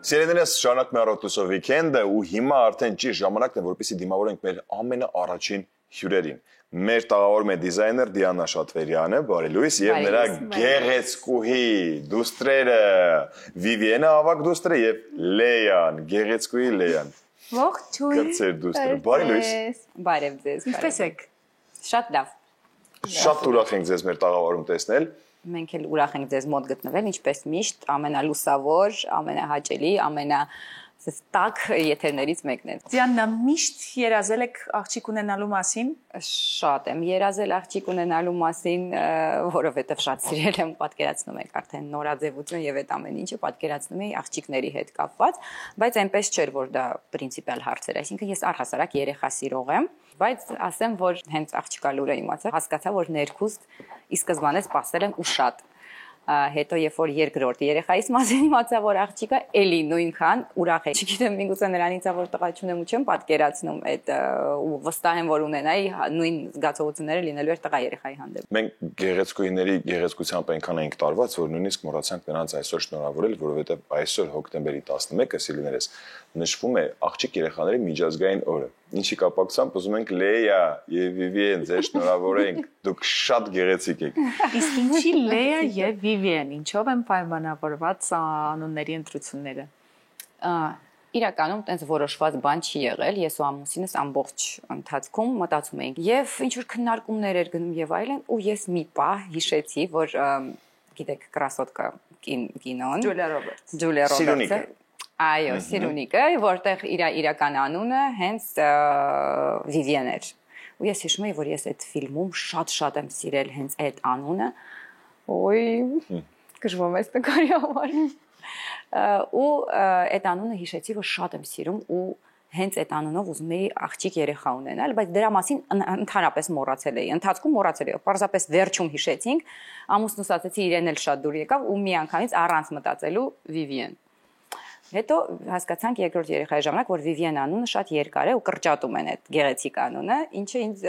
Սիրելիներս, շարունակում է Առավոտուսով վիքենդը ու հիմա արդեն ճիշտ ժամանակն է, որպեսզի դիմավորենք մեր ամենաառաջին հյուրերին։ Մեր տաղավարում է դիզայներ Դիանա Շատվերյանը, բարի լույս, եւ նրա գեղեցկուհի դուստրերը Վիվիենը ավագ դուստրը եւ Լեյան, գեղեցկուհի Լեյան։ Ողջույն։ Կրծեր դուստրը, բարի լույս։ Բարև ձեզ։ Ինչպե՞ս եք։ Շատ լավ։ Շատ ուրախ ենք ձեզ մեր տաղավարում տեսնել։ Մենք էլ ուրախ ենք ձեզ մոտ գտնվել, ինչպես միշտ, ամենալուսավոր, ամենահաճելի, ամենատակ եթերներից մեկն է։ Դիանա, միշտ երազել եք աղջիկ ունենալու մասին։ Շատ եմ երազել աղջիկ ունենալու մասին, որովհետև շատ սիրել եմ, պատկերացնում եք արդեն նորաձևություն եւ այդ ամեն ինչը պատկերացնում էի աղջիկների հետ կապված, բայց այնպես չէր, որ դա պրինցիպիալ հարց էր, այսինքն ես առհասարակ երեխա սիրող եմ, բայց ասեմ, որ հենց աղջկա լուրը իմացա, հասկացա, որ ներքուստ ի սկզբանե սպասել եմ ու շատ հետո երբ որ երկրորդ երեխայիս մասին իմացա, որ աղջիկա էլի նույնքան ուրախ է։ Չգիտեմ, միգուցե նրանից է որ տղա չունեմ ու չեմ պատկերացնում այդ ու վստահ եմ որ ունենայի նույն զգացողությունները լինելու էր տղա երեխայի հանդեպ։ Մենք գեղեցկուհիների գեղեցկությամբ այնքան ենք տարված, որ նույնիսկ մոռացանք նրանց այսօր շնորհավորել, որովհետև այսօր հոկտեմբերի 11-ը սիրելիներս նշվում է աղջիկ երեխաների միջազգային օրը։ Ինչի կապակցությամբ ուզում ենք Լեյա եւ Վիվիեն ձեզ շնորհավորենք, դուք շատ գեղեցիկ եք։ Իսկ ինչի Լեյա եւ Վիվիեն, ինչով են պայմանավորված անունների ընտրությունները։ Իրականում տենց որոշված բան չի եղել, ես ու ամուսինս ամբողջ ընթացքում մտածում էինք եւ ինչ որ քննարկումներ էր գնում եւ այլն ու ես մի պահ հիշեցի, որ գիտեք Կրասոտկա կինոն Ջուլիա Ռոբերտսը Այո, Սիրունիկը, որտեղ իր իրական անունը հենց Վիվիեն էր։ Ու ես հիշում եմ, որ ես այդ ֆիլմում շատ եմ սիրել հենց այդ անունը։ Ոյ, գժվում ես տկարի համար։ Ու այդ անունը հիշեցի, որ շատ եմ սիրում ու հենց այդ անունով ուզում էի աղջիկ երեխա ունենալ, բայց դրա մասին ընդհանրապես մոռացել էի։ Ընթացքում մոռացել էի, պարզապես վերջում հիշեցինք, ամուսնուս ասացի իրեն էլ շատ դուր եկավ ու միանգամից առանց մտածելու Վիվիեն։ Հետո հասկացանք երկրորդ երեխայի ժամանակ, որ Վիվիեն անունը շատ երկար է ու կրճատում են այդ գեղեցիկ անունը, ինչը ինձ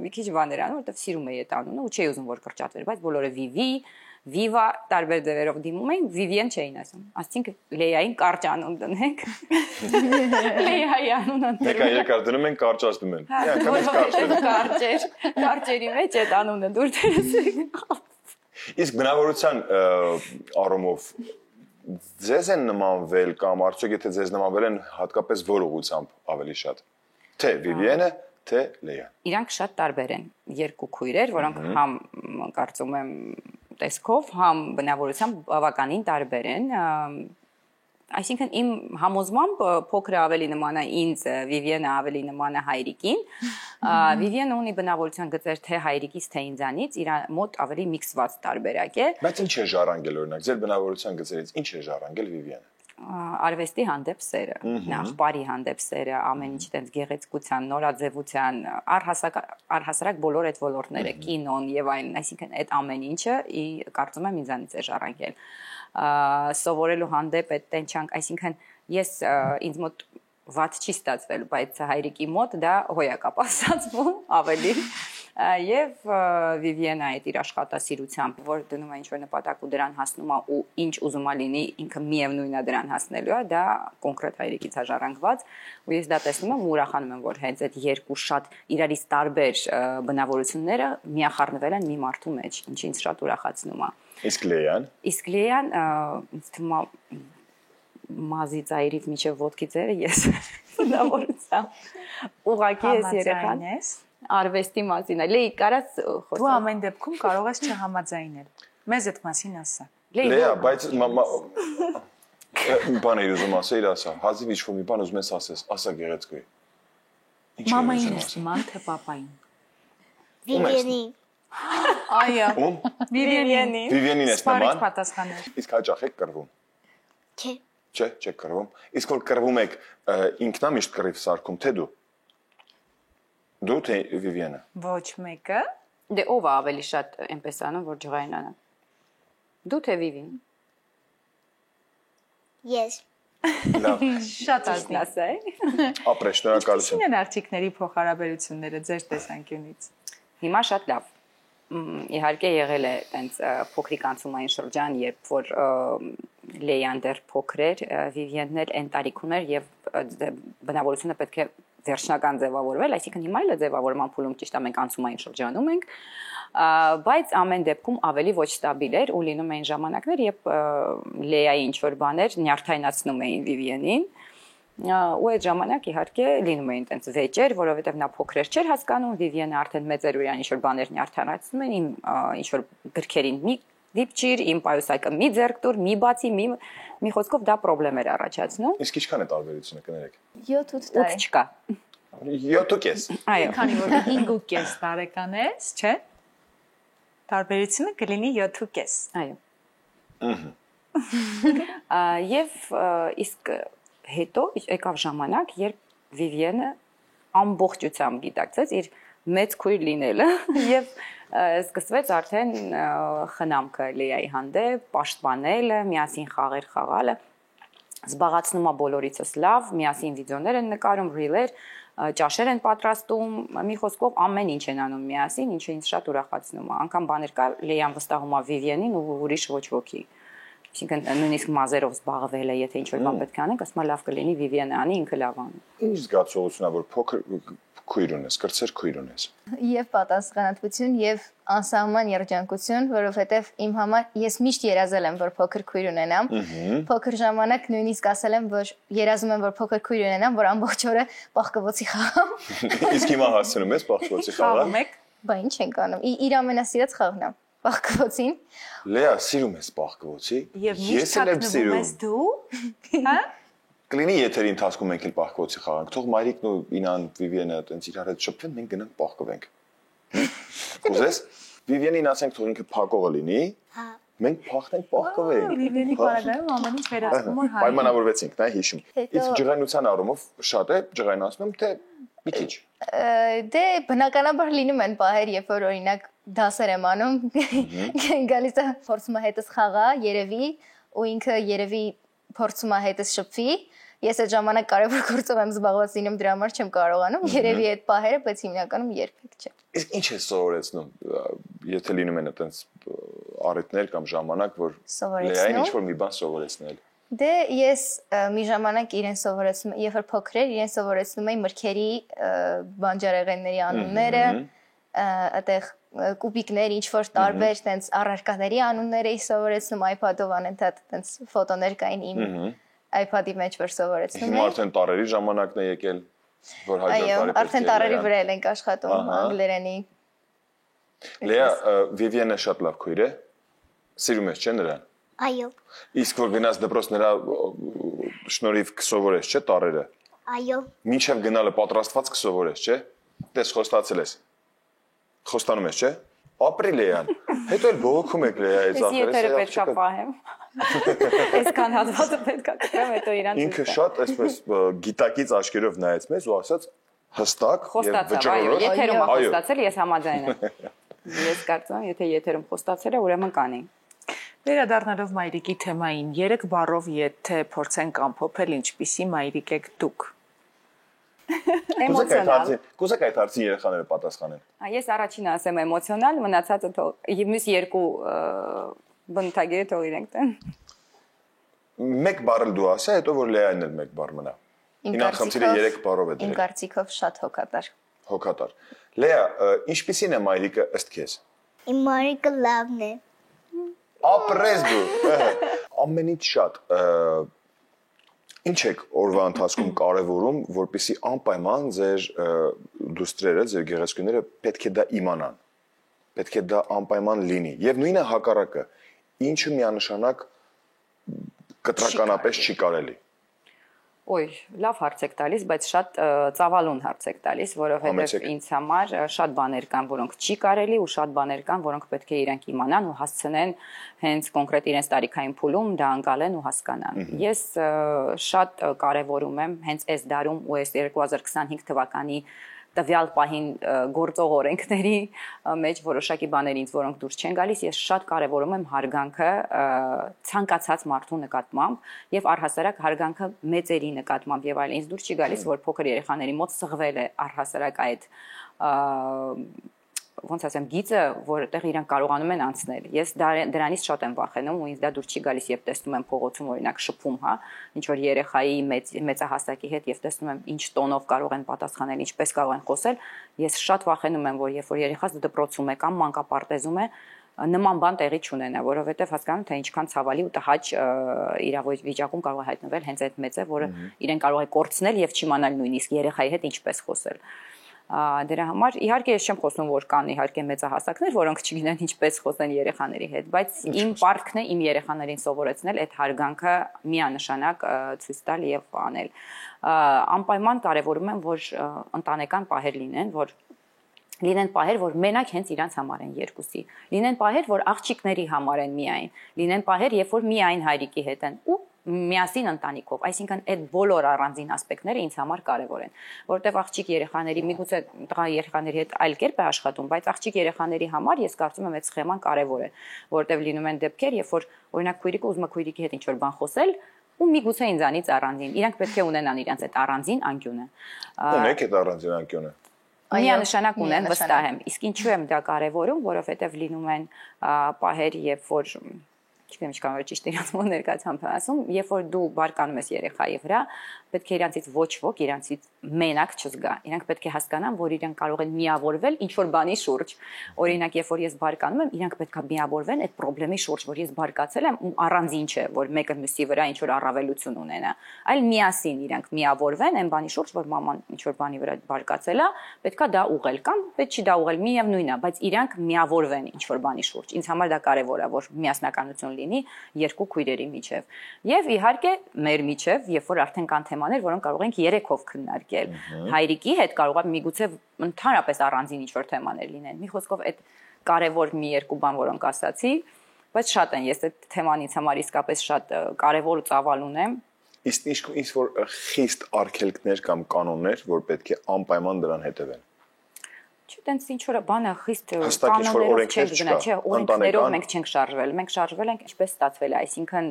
մի քիչ բան էր անում, որովհետև սիրում էի այդ անունը ու չէի ուզում որ կրճատվեր, բայց բոլորը Վիվի, Վիվա տարբեր ձևերով դիմում էին, Վիվիեն չէին ասում։ Ասացինք Լեյային կարճ անուն դնենք։ Լեյայի անունը դնենք։ Մեկը երկար դնում են, կարճ դնում են։ Կարճերի մեջ այդ անունը դուր դրեցեք։ Իսկ բնավորության առումով ձեզ են նմանվել կամ արդյոք եթե ձեզ նմանվել են հատկապես որ ուղղությամբ ավելի շատ թե Վիվիենը թե Լեյան Իրանք շատ տարբեր են երկու քույրեր որոնք համ կարծում եմ տեսքով համ բնավորությամբ բավականին տարբեր են այսինքն իմ համոզմամբ փոքրը ավելի նման է ինձ Վիվիենը ավելի նման է հայրիկին Վիվիենը ունի բնավորության գծեր թե հայրիկից թե ինձանից իր մոտ ավելի միքսված տարբերակ է բայց ինչ է ժառանգել օրինակ ձեր բնավորության գծերից ինչ է ժառանգել Վիվիենը արվեստի հանդեպ սերը, նախ բարի հանդեպ սերը, ամեն ինչ տենց գեղեցկության, նորաձևության, առհասարակ բոլոր այդ ոլորտները, կինոն եւ այլն, այսինքն այդ ամեն ինչը կարծում եմ ինձանից է ժառանգել։ Սովորելու հանդեպ այդ տենչանք, այսինքն ես ինձ մոտ վատ չի ստացվել, բայց հայրիկի մոտ դա հոյակապ է ստացվում ավելի եւ Վիվիենը այդ իր աշխատասիրությամբ, որ դնում է ինչ-որ նպատակ ու դրան հասնում է ու ինչ ուզում է լինի, ինքը միևնույնն է դրան հասնելու է, դա կոնկրետ հայրիկից է ժառանգված ու ես դա տեսնում եմ ու ուրախանում եմ, որ հենց այդ երկու շատ իրարից տարբեր բնավորությունները միախառնվել են մի մարդու մեջ, ինչը ինձ շատ ուրախացնում է։ Իսկ Լեյան ինձ թվում է մազի ծայրից մինչև ոտքի ծերը ես բնավորությամբ ուղղակի ես երեխան արվեստի մասին է լեյ կարաս խոսալ Դու ամեն դեպքում կարող ես չհամաձայնել մեզ այդ մասին ասա Լեյա բայց բան էի ուզում ասել ասա հազիվ ինչ-որ մի բան ուզում ես ասես ասա գեղեցկուհի Մամային ես ման թե պապային Վիվիենին Այո Վիվիենին ես նման պատասխաներ Իսկ հաճախ եք կռվում Չէ Չէ, չեք կռվում Իսկ որ կռվում եք ինքնամիշտ կռիվ սարքում թե դու Դու թե Վիվիենը Ոչ մեկը Դե ով է ավելի շատ այնպես անում որ ջղային անը Դու թե Վիվին Ես Լավ Շատ ազնիվ Ապրե շնորհակալություն Ինչին են աղջիկների փոխհարաբերությունները ձեր տեսանկյունից Հիմա շատ լավ իհարկե եղել է տենց փոքրիկ անցումային շրջան, երբ որ Լեյան դեռ փոքր էր, Վիվիենն էլ այն տարիքում էր եւ բնավորությունը պետք է վերջնական ձևավորվել, այսինքն հիմա էլ է ձևավորման փուլում ճիշտ է մենք անցումային շրջանում ենք, բայց ամեն դեպքում ավելի ոչ ստաբիլ էր ու լինում էին ժամանակներ, երբ Լեայի ինչ որ բաներ նյարդայնացնում էին Վիվիենին ու այդ ժամանակ իհարկե լինում էին տենց վեճեր, որովհետև նա փոքր չէր հասկանում, Վիվիենը արդեն մեծ էր ու իրան ինչ որ բաներ նյարդայնացնում են, իմ ինչ որ գրքերին մի դիպչիր, իմ պայուսակը մի ձեռք տուր, մի բացի, մի խոսքով դա խնդրեմ էր առաջացնում։ Իսկ ինչքան է տարբերությունը կներեք։ 7-8 տարի։ 8 չկա։ 7.5։ Այո։ Քանի որ 5.5 տարեկան ես, չէ՞։ Տարբերությունը կլինի 7.5։ Այո։ Եվ իսկ հետո եկավ ժամանակ, երբ Վիվիենը ամբողջությամբ գիտակցեց իր մեծ քույր լինելը եւ սկսվեց արդեն խնամքը Լեայի հանդեպ, պաշտպանելը, միասին խաղեր խաղալը, զբաղացնում է բոլորիցս լավ, միասին վիդեոներ են նկարում, ռիլեր, ճաշեր են պատրաստում, մի խոսքով ամեն ինչ են անում միասին, ինչը ինձ շատ ուրախացնում է։ Անկամ բաներ կա, Լեյան վստահում է Վիվիենին ու ուրիշ ոչ ոքի։ Այսինքն նույնիսկ մազերով զբաղվել է, եթե ինչ-որ բան պետք է անենք, ասում է լավ կլինի Վիվիենը անի, ինքը լավ անի։ Ինչ զգացողությունա, որ փոքր քույր ունես, կրտսեր քույր ունես։ Եվ պատասխանատվություն եւ անսահման երջանկություն, որովհետեւ իմ համար ես միշտ երազել եմ, որ փոքր քույր ունենամ։ Փոքր ժամանակ նույնիսկ ասել եմ, որ երազում եմ, որ փոքր քույր ունենամ, որ ամբողջ օրը պաղկվոցի խաղամ։ Իսկ հիմա հասցնում ես պաղկվոցի խաղալ։ Խաղում եք։ Բա ինչ ենք անում։ Իր ամենասիրած խաղն է պաղկվոցին։ Լեա, սիրում ես պաղկվոցի։ Եվ միշտ թաքնվում ես դու, հա։ Կլինի եթերի ընթացքում մենք էլ պաղկվոցի խաղանք։ Թող մայրիկն ու Ինան Վիվիենը այտենց իրար հետ շփվեն, մենք գնանք պաղկվենք։ Կուզես Վիվիենին ասենք թող ինքը փակողը լինի։ Հա։ Մենք փախնենք պաղկվենք։ Վիվիենի պարագայում ամեն ինչ վերածվում է հայ։ Պայմանավորվեցինք, նա հիշում։ Իսկ ջղայնության առումով շատ է ջղայնացնում, թե մի քիչ։ Դե բնականաբար լինում են պահեր, երբ որ օրինակ դասեր եմ անում, գալիս է փորձում է հետս խաղա, երևի, ու ինքը երևի փորձում է հետս շփվի։ Ես այդ ժամանակ կարևոր գործով եմ զբաղված լինում, դրա համար չեմ կարողանում, երևի այդ պահերը, բայց հիմնականում երբեք չէ։ Իսկ ինչ է սովորեցնում, եթե լինում են այտենց առիթներ կամ ժամանակ, որ Լեային ինչ-որ մի բան սովորեցնել։ Դե ես մի ժամանակ իրեն սովորեցնում, երբ որ փոքր էր, իրեն սովորեցնում էի մրգերի բանջարեղենների անունները, այդտեղ կուբիկներ, ինչ որ տարբեր տենց առարկաների անուններ էի սովորեցնում iPad-ով անընդհատ տենց ֆոտոներ կային իմ iPad-ի մեջ, որ սովորեցնում էի։ Հիմա արդեն տարերի ժամանակն է եկել, որ հաջորդ Այո, տարի արդեն տարերի վրա ենք աշխատում անգլերենի։ Լեա, Վիվիենը շատ լավ քույր է։ Սիրում ես, չէ՞ նրան։ Այո։ Իսկ որ գնաս դպրոց նրա շնորհիվ կսովորես, չէ՞ տարերը։ Այո։ Մինչև գնալը պատրաստված կսովորես, չէ՞։ Տես խոստացել ես։ Խոստանում ես, չէ՞։ Ապրիլ Լեան։ Հետո էլ բողոքում եք Լեայից Ես եթերը պետք է պահեմ։ Այսքան հատվածը պետք է կրեմ, հետո իրան։ Ինքը շատ այսպես գիտակից աչքերով նայեց մեզ ու ասաց հստակ եւ վճռորոշ։ Եթերում խոստացել, ես համաձայն եմ։ Ես կարծում եմ, եթե եթերում խոստացել է, ուրեմն կանի։ Վերադառնալով մայրիկի թեմային, 3 բառով եթե փորձենք ամփոփել, ինչպիսի մայրիկ եք դուք։ Էմոցիոնալ։ Կուզեք այդ հարցին երեխաները պատասխանեն։ Ես առաջինը ասեմ էմոցիոնալ, մնացածը թող մյուս երկու բնութագիրը թող իրենք տեն։ Մեկ բառ դու ասա, հետո որ Լեայնն էլ մեկ բառ մնա։ Ինան խնդիրը 3 բառով է Իմ դրել։ կարծիքով շատ հոգատար։ Հոգատար։ Լեա, ինչպիսին է մայրիկը ըստ քեզ։ Իմ մայրիկը լավն է։ Ապրես դու։ Ամենից շատ ինչ եք օրվա ընթացքում կարևորում, որպեսզի անպայման ձեր դուստրերը, ձեր գեղեցկուները պետք է դա իմանան։ Պետք է դա անպայման լինի։ Եվ նույնը հակառակը, ինչը միանշանակ կտրականապես չի կարելի։ Ոյ, լավ հարց եք տալիս, բայց շատ ծավալուն հարց եք տալիս, որովհետև ինձ համար շատ բաներ կան, որոնք չի կարելի ու շատ բաներ կան, որոնք պետք է իրենք իմանան ու հասցնեն հենց կոնկրետ իրենց տարիքային փուլում դա անցալեն ու հասկանան։ Ես շատ կարևորում եմ հենց այս դարում ու այս 2025 թվականի տվյալ պահին գործող օրենքների մեջ որոշակի բաներ ինձ որոնք դուրս չեն գալիս, ես շատ կարևորում եմ հարգանքը ցանկացած մարդու նկատմամբ եւ առհասարակ հարգանքը մեծերի նկատմամբ եւ այլն։ Ինձ դուրս չի գալիս, որ փոքր երեխաների մոտ սղվել է առհասարակ այդ ոնց ասեմ, գիծը, որտեղ իրանք կարողանում են անցնել։ Ես դրանից շատ եմ վախենում ու ինձ դա դուր չի գալիս, երբ տեսնում եմ փողոցում օրինակ շփում, հա, ինչ որ երեխայի մեծահասակի հետ եւ տեսնում եմ ինչ տոնով կարող են պատասխանել, ինչպես կարող են խոսել, ես շատ վախենում եմ, որ երբ որ երեխաս դպրոցում է կամ մանկապարտեզում է, նման բան տեղի չունենա, որովհետեւ հասկանում թե ինչքան ցավալի ու տհաճ իրավիճակում կարող է հայտնվել հենց այդ մեծը, որը իրեն կարող է կորցնել եւ չիմանալ նույնիսկ երեխայի հետ ինչպես խոսել։ Դրա համար իհարկե ես չեմ խոսում, որ կան իհարկե մեծահասակներ, որոնք չգիտեն ինչպես խոսեն երեխաների հետ, բայց իմ պարտքն է իմ երեխաներին սովորեցնել այդ հարգանքը միանշանակ ցույց տալ եւ անել։ Անպայման կարևորում եմ, որ ընտանեկան պահեր լինեն պահեր, որ մենակ հենց իրանց համար են երկուսի։ Լինեն պահեր, որ աղջիկների համար են միայն։ Լինեն պահեր, երբ որ միայն հայրիկի հետ են ու միասին ընտանիքով, այսինքն այդ բոլոր առանձին ասպեկտները ինձ համար կարևոր են, որովհետև աղջիկ երեխաների, միգուցե տղա երեխաների հետ այլ կերպ է աշխատում, բայց աղջիկ երեխաների համար ես կարծում եմ այդ սխեման կարևոր է, որովհետև լինում են դեպքեր, երբ որ օրինակ քույրիկը ուզում է քույրիկի հետ ինչ-որ բան խոսել, ու միգուցե ինձանից առանձին, իրանք պետք է ունենան իրենց այդ առանձին անկյունը։ Ունեք այդ առանձին անկյունը։ Միանշանակ ունեն, վստահ եմ։ Իսկ ինչու եմ դա կարևորում, որովհետև լինում են պահեր, երբ որ չգիտեմ ինչքան որ ճիշտ իրանց մոտ ներկայությամբ ասում, երբ որ դու բարկանում ես երեխայի վրա, պետք է իրանցից ոչ ոք իրանցից մենակ չզգա։ Իրանք պետք է հասկանան, որ իրենք կարող են միավորվել ինչ որ բանի շուրջ։ Օրինակ, երբ որ ես բարկանում եմ, իրանք պետք է միավորվեն այդ խնդրի շուրջ, որ ես բարկացել եմ ու առանձին չէ, որ մեկը մյուսի վրա ինչ որ առավելություն ունենա, այլ միասին իրանք միավորվեն այն բանի շուրջ, որ մաման ինչ որ բանի վրա բարկացել է, պետքա դա ուղղել կամ պետք չի դա ուղղել, միևնույնն է, բայց իրանք միավորվեն ինչ որ բանի շուրջ։ Ինձ համար դա կարևոր է, որ միասնականություն լինի երկու քույրերի միջև։ Եվ իհարկե մեր միջև, երբ որ արդեն կան թեմաներ, որոնք կարող ենք երեքով քննարկել։ Հայրիկի հետ կարող է միգուցե ընդհանրապես առանձին ինչ-որ թեմաներ լինեն։ Մի խոսքով այդ կարևոր մի երկու բան, որոնք ասացի, բայց շատ են, ես այդ թեմանից համար իսկապես շատ կարևոր ու ծավալ ունեմ։ Իսկ ինչ որ խիստ արգելքներ կամ կանոններ, որ պետք է անպայման դրան հետևեն։ Չէ, տենց ինչ որ բանը խիստ կանոններով չենք գնա, չէ, օրենքներով մենք չենք շարժվել, մենք շարժվել ենք ինչպես ստացվել է, այսինքն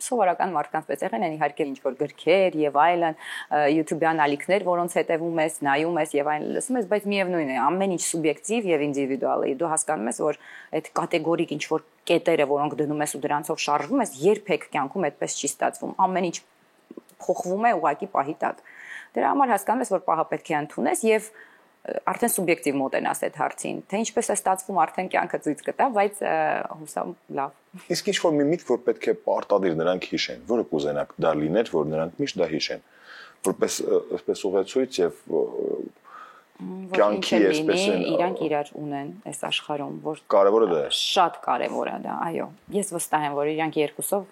սովորական մարդկանց պես եղել են իհարկե ինչ որ գրքեր եւ այլն, YouTube-յան ալիքներ, որոնց հետևում ես, նայում ես եւ այլն լսում ես, բայց միևնույնն է, ամեն ինչ սուբյեկտիվ եւ ինդիվիդուալ է։ Դու հասկանում ես, որ այդ կատեգորիկ ինչ որ կետերը, որոնք դնում ես ու դրանցով շարժվում ես, երբեք կյանքում այդպես չի ստացվում։ Ամեն ինչ փոխվում է ուղղակի պահի տակ։ Դրա համար հասկանում ես, որ պահը պետք է ընդունես եւ արդեն սուբյեկտիվ մոտենաս այդ հարցին, թե ինչպես է ստացվում արդեն կյանքը ցույց կտա, բայց հուսամ լավ։ Իսկ ինչ որ մի միտք, որ պետք է պարտադիր նրանք հիշեն, որը կուզենաք դա լիներ, որ նրանք միշտ դա հիշեն, որպես այսպես ուղեցույց եւ կյանքի այսպես են իրանք իրար ունեն այս աշխարհում, որ կարևորը դա է։ Շատ կարևոր է դա, այո։ Ես վստահ եմ, որ իրանք երկուսով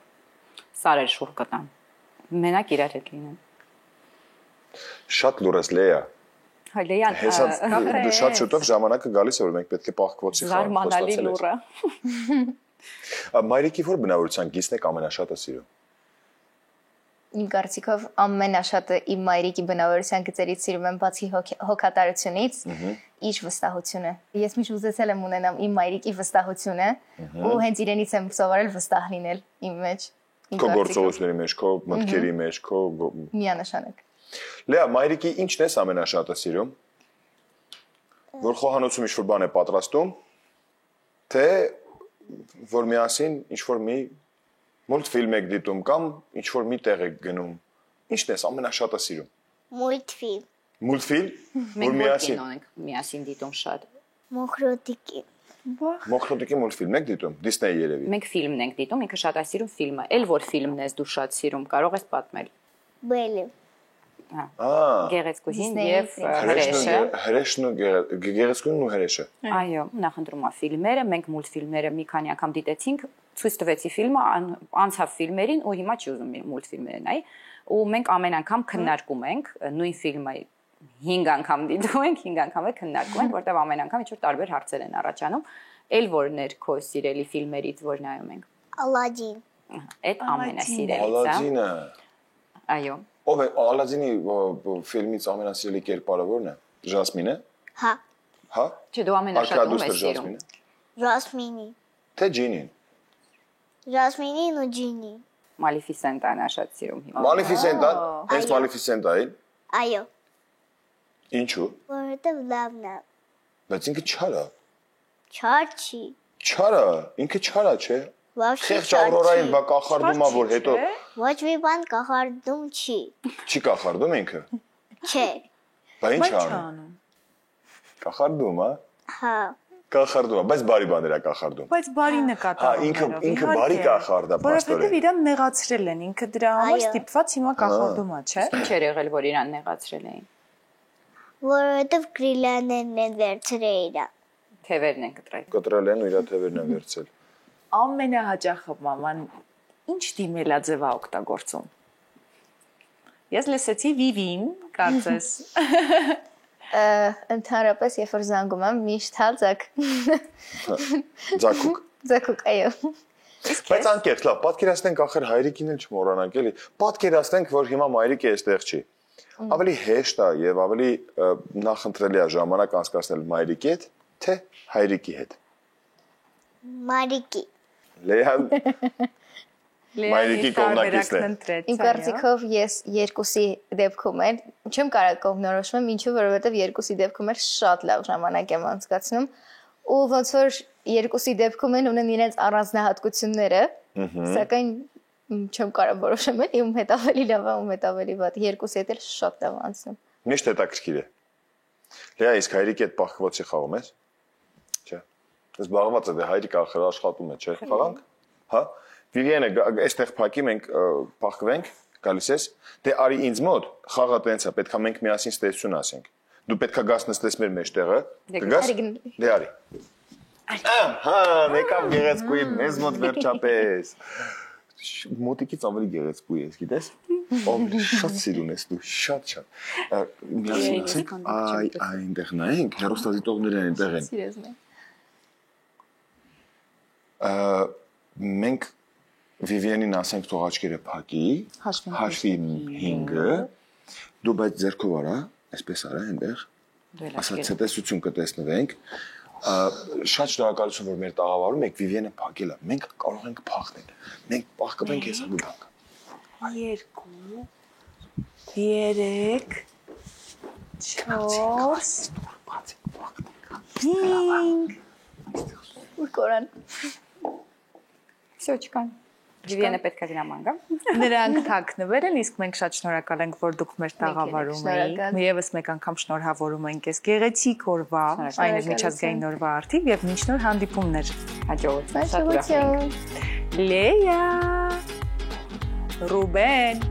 սարեր շուռ կտան։ Մենակ իրար հետ լինեն։ Շատ լուրես Լեա։ Հալեյան, շատ շուտով ժամանակը գալիս է, որ մենք պետք է պահկվոցի զարմանալի լուրը։ Մայրիկի որ բնավորության գիծն եք ամենաշատը սիրում։ Իմ կարծիքով ամենաշատը իմ մայրիկի բնավորության գծերից սիրում եմ բացի հոգատարությունից, իր վստահությունը։ Ես միշտ ուզեցել եմ ունենամ իմ մայրիկի վստահությունը ու հենց իրենից եմ սովորել վստահ լինել իմ մեջ։ Քո գործողությունների մեջ, քո մտքերի մեջ, քո միանշանակ։ Լեա, մայրիկի ինչն ես ամենաշատը սիրում։ Որ խոհանոցում ինչ-որ բան է պատրաստում, թե որ միասին ինչ-որ մի մուլտֆիլմ եք դիտում կամ ինչ-որ մի տեղ եք գնում։ Ինչն ես ամենաշատը սիրում։ Մուլտֆիլմ։ Մուլտֆիլմ, որ միասին ենք միասին դիտում շատ։ Մոխրոտիկի։ Մոխրոտիկի մուլտֆիլմ եք դիտում, Դիսնեյ երևի։ Մենք ֆիլմն ենք դիտում, ինքը շատ է սիրում ֆիլմը։ Էլ որ ֆիլմն ես դու շատ սիրում, կարող ես պատմել։ Բելը։ Գեղեցկուհին եւ հրեշը։ Հրեշն ու գեղեցկուհին ու հրեշը։ Այո, նախընտրում եմ ֆիլմերը, մենք մուլտֆիլմերը մի քանի անգամ դիտեցինք, ցույց տվեցի ֆիլմը, անցավ ֆիլմերին ու հիմա չի ուզում մուլտֆիլմերը նայ, ու մենք ամեն անգամ քննարկում ենք նույն ֆիլմը 5 անգամ դիտում ենք, 5 անգամ էլ քննարկում ենք, որտեղ ամեն անգամ ինչ-որ տարբեր հարցեր են առաջանում, էլ որներ քո սիրելի ֆիլմերից որ նայում ենք։ Ալադին։ Այդ ամենասիրելիցը։ Ալադինը։ Այո։ Ով է Ալադինի ֆիլմից ամենասիրելի կերպարը ո՞րն է։ Ժասմինը։ Հա։ Հա։ Չէ, դու ամենաշատում ես սիրում։ Ժասմինի։ Թե Ջինին։ Ժասմինին ու Ջինին։ Մալիֆիսենտան շատ սիրում հիմա։ Մալիֆիսենտա, հենց Մալիֆիսենտային։ Այո։ Ինչու։ Որովհետև լավն է։ Բայց ինքը չար է։ Չար չի։ Չարա, ինքը չարա չէ։ Вообще Խեղճ Ավրորային բա կախարդում է, որ հետո Ոչ մի բան կախարդում չի։ չի կախարդում ինքը։ Չէ։ Բա ինչ Բայց անում։ Կախարդում, հա։ Հա։ Կախարդում, բայց բարի բաներ է կախարդում։ Բայց բարի նկատառումներով։ Հա, ինքը բարի կախարդ է, Որովհետև իրան նեղացրել են, ինքը դրա համար ստիպված հիմա կախարդում է, չէ՞։ Ինչ էր եղել, որ իրան նեղացրել էին։ Որովհետև գրիլյաներն են վերցրել իրան։ Թևերն են կտրել։ Կտրել են ու իր թևերն են վերցել։ Ամենահաճախը մաման ինչ դիմելաձև է օգտագործում։ Ես լսեցի Վիվին, կարծես։ Ընդհանրապես երբ որ զանգում եմ միշտ հալցակ Ձակուկ։ ձակուկ այո Բայց անկեղծ, լավ, պատկերացնենք ախր հայրիկին էլ չմոռանանք, էլի։ Պատկերացնենք, որ հիմա մայրիկը այստեղ չի։ Ավելի հեշտ է եւ ավելի նախընտրելի է ժամանակ անցկացնել մայրիկի հետ, թե հայրիկի հետ։ Մարիկի։ Լեան Մայրիկի կողմնակիցն է։ Իմ կարծիքով ես երկուսի դեպքում էլ չեմ կարող կողմնորոշում, ինչու որովհետև երկուսի դեպքում էլ շատ լավ ժամանակ եմ անցկացնում ու ոնց որ երկուսի դեպքում են ունեն իրենց առանձնահատկությունները, սակայն չեմ կարող որոշեմ էլ ում հետ ավելի լավ է, ում հետ ավելի վատ, երկուսի հետ էլ շատ լավ անցնում։ Միշտ հետաքրքիր է։ Լեա, իսկ հայրիկի հետ պահկվոցի խաղում ես։ Չէ։ Ես զբաղված եմ, հայրիկը ախր աշխատում է, չէ՞։ Խաղանք։ Հա։ Վիվիենը, այստեղ փակի մենք պահկվենք, գալիս ես։ Դե արի ինձ մոտ, խաղը տենց է, պետքա մենք միասին ստեսություն ասենք։ Դու պետքա գաս նստես մեր մեջտեղը։ Կգաս։ Դե արի։ Ահա, եկավ գեղեցկուին, մեզ մոտ վերջապես։ Մոտիկից ավելի գեղեցկու ես, գիտես։ Ով շատ սիրուն ես դու, շատ։ Միասին ասենք, այնտեղ նայենք, հեռուստադիտողները այնտեղ են։ Սիրեզն է։ Մենք Վիվիենին ասենք թող աչքերը փակի, հաշվի 5-ը, դու բայց ձեռքով արա, այսպես արա այնտեղ, ասած ցտեսություն կտեսնվենք, շատ շնորհակալություն, որ մեր տաղավարում եք Վիվիենը փակել է, մենք կարող ենք փախնել, մենք պահկվենք հեսա դու բանկ։ 2 3 4 5 Ուր կորան։ Всё, չկան։ Վիվիենը պետք է գնաման գա։ Նրանք թաքնվել են, իսկ մենք շատ շնորհակալ ենք, որ դուք մեր տաղավարում եք։ Եվս մեկ անգամ շնորհավորում ենք այս գեղեցիկ օրվա, այն է միջազգային օրվա արդիվ եւ մինչ նոր հանդիպումներ։ Հաջողություն։ Հաջողություն։ Լեա Ռուբեն